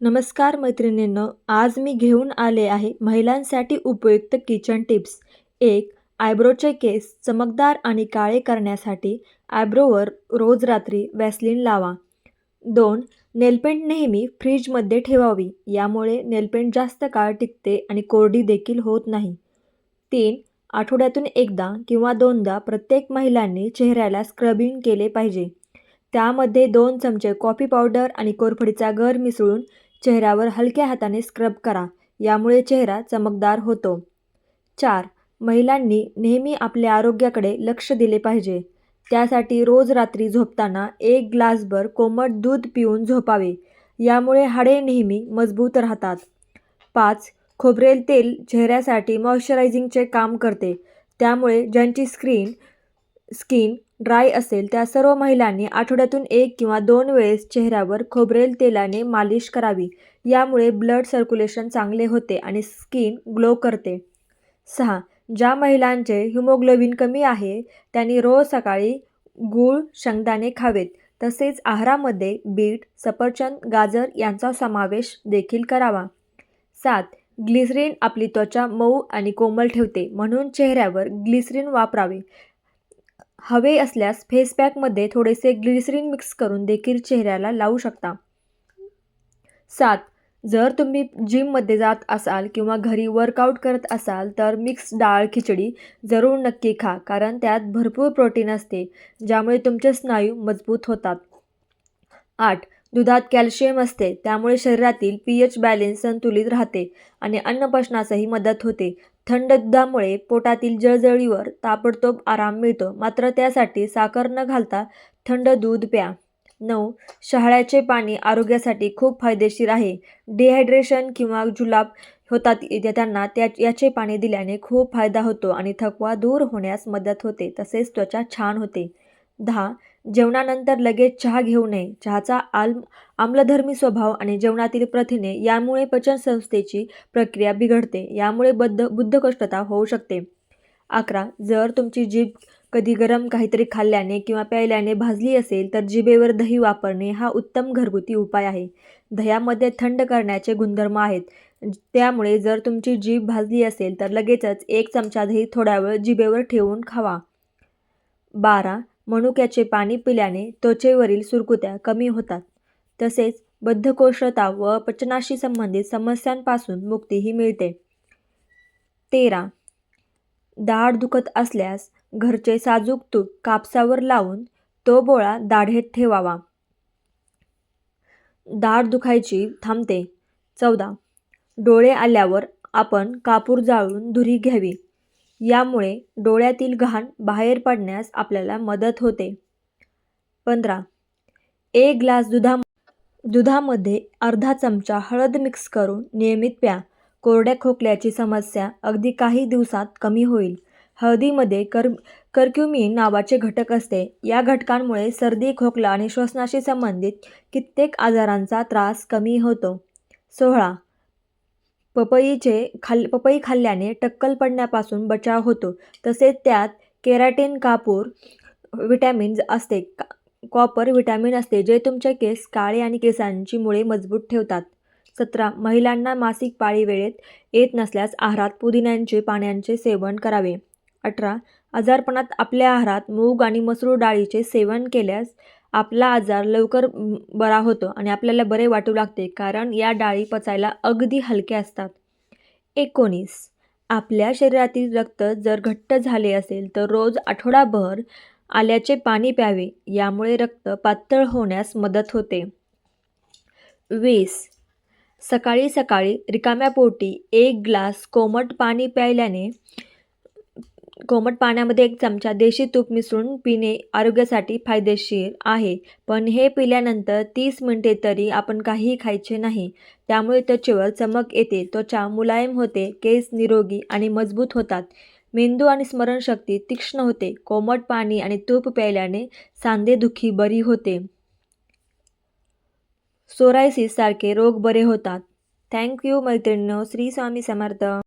नमस्कार मैत्रिणींनो, आज मी घेऊन आले आहे महिलांसाठी उपयुक्त किचन टिप्स. 1. आयब्रोचे केस चमकदार आणि काळे करण्यासाठी आयब्रोवर रोज रात्री वॅसलीन लावा. 2. नेलपेंट नेहमी फ्रीजमध्ये ठेवावी, यामुळे नेलपेंट जास्त काळ टिकते आणि कोरडी देखील होत नाही. 3. आठवड्यातून एकदा किंवा दोनदा प्रत्येक महिलांनी चेहऱ्याला स्क्रबिंग केले पाहिजे. त्यामध्ये 2 चमचे कॉफी पावडर आणि कोरफडीचा गर मिसळून चेहऱ्यावर हलक्या हाताने स्क्रब करा, यामुळे चेहरा चमकदार होतो. 4. महिलांनी नेहमी आपल्या आरोग्याकडे लक्ष दिले पाहिजे. त्यासाठी रोज रात्री झोपताना 1 ग्लासभर कोमट दूध पिऊन झोपावे, यामुळे हाडे नेहमी मजबूत राहतात. 5. खोबरेल तेल चेहऱ्यासाठी मॉइश्चरायझिंगचे काम करते, त्यामुळे ज्यांची स्किन ड्राय असेल त्या सर्व महिलांनी आठवड्यातून 1 किंवा 2 वेळेस चेहऱ्यावर खोबरेल तेलाने मालिश करावी, यामुळे ब्लड सर्क्युलेशन चांगले होते आणि स्किन ग्लो करते. 6. ज्या महिलांचे हिमोग्लोबिन कमी आहे त्यांनी रोज सकाळी गूळ, शेंगदाणे खावेत. तसेच आहारामध्ये बीट, सफरचंद, गाजर यांचा समावेश देखील करावा. 7. ग्लिसरीन आपली त्वचा मऊ आणि कोमल ठेवते, म्हणून चेहऱ्यावर ग्लिसरीन वापरावे. हवे असल्यास फेस पॅकमध्ये थोडेसे ग्लिसरीन मिक्स करून देखील चेहऱ्याला लावू शकता. 7. जर तुम्ही जिममध्ये जात असाल किंवा घरी वर्कआउट करत असाल तर मिक्स डाळ खिचडी जरूर नक्की खा, कारण त्यात भरपूर प्रोटीन असते, ज्यामुळे तुमचे स्नायू मजबूत होतात. 8. दुधात कॅल्शियम असते, त्यामुळे शरीरातील pH बॅलन्स संतुलित राहते आणि अन्नपचनासही मदत होते. थंड दुधामुळे पोटातील जळजळीवर ताबडतोब आराम मिळतो, मात्र त्यासाठी साखर न घालता थंड दूध प्या. 9. शहाळ्याचे पाणी आरोग्यासाठी खूप फायदेशीर आहे. डिहायड्रेशन किंवा जुलाब होतात त्यांना याचे पाणी दिल्याने खूप फायदा होतो आणि थकवा दूर होण्यास मदत होते, तसेच त्वचा छान होते. 10. जेवणानंतर लगेच चहा घेऊ नये. चहाचा आम्लधर्मी स्वभाव आणि जेवणातील प्रथिने यामुळे पचनसंस्थेची प्रक्रिया बिघडते, यामुळे बद्धकोष्ठता होऊ शकते. 11. जर तुमची जीभ कधी गरम काहीतरी खाल्ल्याने किंवा प्यायल्याने भाजली असेल तर जिभेवर दही वापरणे हा उत्तम घरगुती उपाय आहे. दह्यामध्ये थंड करण्याचे गुणधर्म आहेत, त्यामुळे जर तुमची जीभ भाजली असेल तर लगेचच 1 चमचा दही थोडा वेळ जिभेवर ठेवून खावा. 12. मनुक्याचे पाणी पिल्याने त्वचेवरील सुरकुत्या कमी होतात, तसेच बद्धकोष्ठता व पचनाशी संबंधित समस्यांपासून मुक्तीही मिळते. 13. दाढ दुखत असल्यास घरचे साजूक तूप कापसावर लावून तो बोळा दाढेत ठेवावा. दाढ दुखायची थांबते. 14. डोळे आल्यावर आपण कापूर जाळून धुरी घ्यावी, यामुळे डोळ्यातील घाण बाहेर पडण्यास आपल्याला मदत होते. 15. 1 ग्लास दुधामध्ये अर्धा चमचा हळद मिक्स करून नियमित प्या. कोरड्या खोकल्याची समस्या अगदी काही दिवसात कमी होईल. हळदीमध्ये कर्क्युमिन नावाचे घटक असते. या घटकांमुळे सर्दी, खोकला आणि श्वसनाशी संबंधित कित्येक आजारांचा त्रास कमी होतो. 16. पपई खाल्ल्याने टक्कल पडण्यापासून बचाव होतो, तसेच त्यात केराटिन कॉपर व्हिटॅमिन असते, जे तुमचे केस काळे आणि केसांची मुळे मजबूत ठेवतात. 17. महिलांना मासिक पाळी वेळेत येत नसल्यास आहारात पुदिन्याचे पाण्याचे सेवन करावे. 18. आजारपणात आपल्या आहारात मूग आणि मसूर डाळीचे सेवन केल्यास आपला आजार लवकर बरा होतो आणि आपल्याला बरे वाटू लागते, कारण या डाळी पचायला अगदी हलक्या असतात. 19. आपल्या शरीरातील रक्त जर घट्ट झाले असेल तर रोज आठवडाभर आल्याचे पाणी प्यावे, यामुळे रक्त पातळ होण्यास मदत होते. 20. सकाळी सकाळी रिकाम्या पोटी 1 ग्लास कोमट पाण्यामध्ये 1 चमचा देशी तूप मिसळून पिणे आरोग्यासाठी फायदेशीर आहे, पण हे पिल्यानंतर 30 मिनिटे तरी आपण काहीही खायचे नाही. त्यामुळे त्वचेवर चमक येते, त्वचा मुलायम होते, केस निरोगी आणि मजबूत होतात, मेंदू आणि स्मरणशक्ती तीक्ष्ण होते. कोमट पाणी आणि तूप प्यायल्याने सांधेदुखी बरी होते. सोरायसिस सारखे रोग बरे होतात. थँक यू मैत्रिणींनो. श्री स्वामी समर्थ.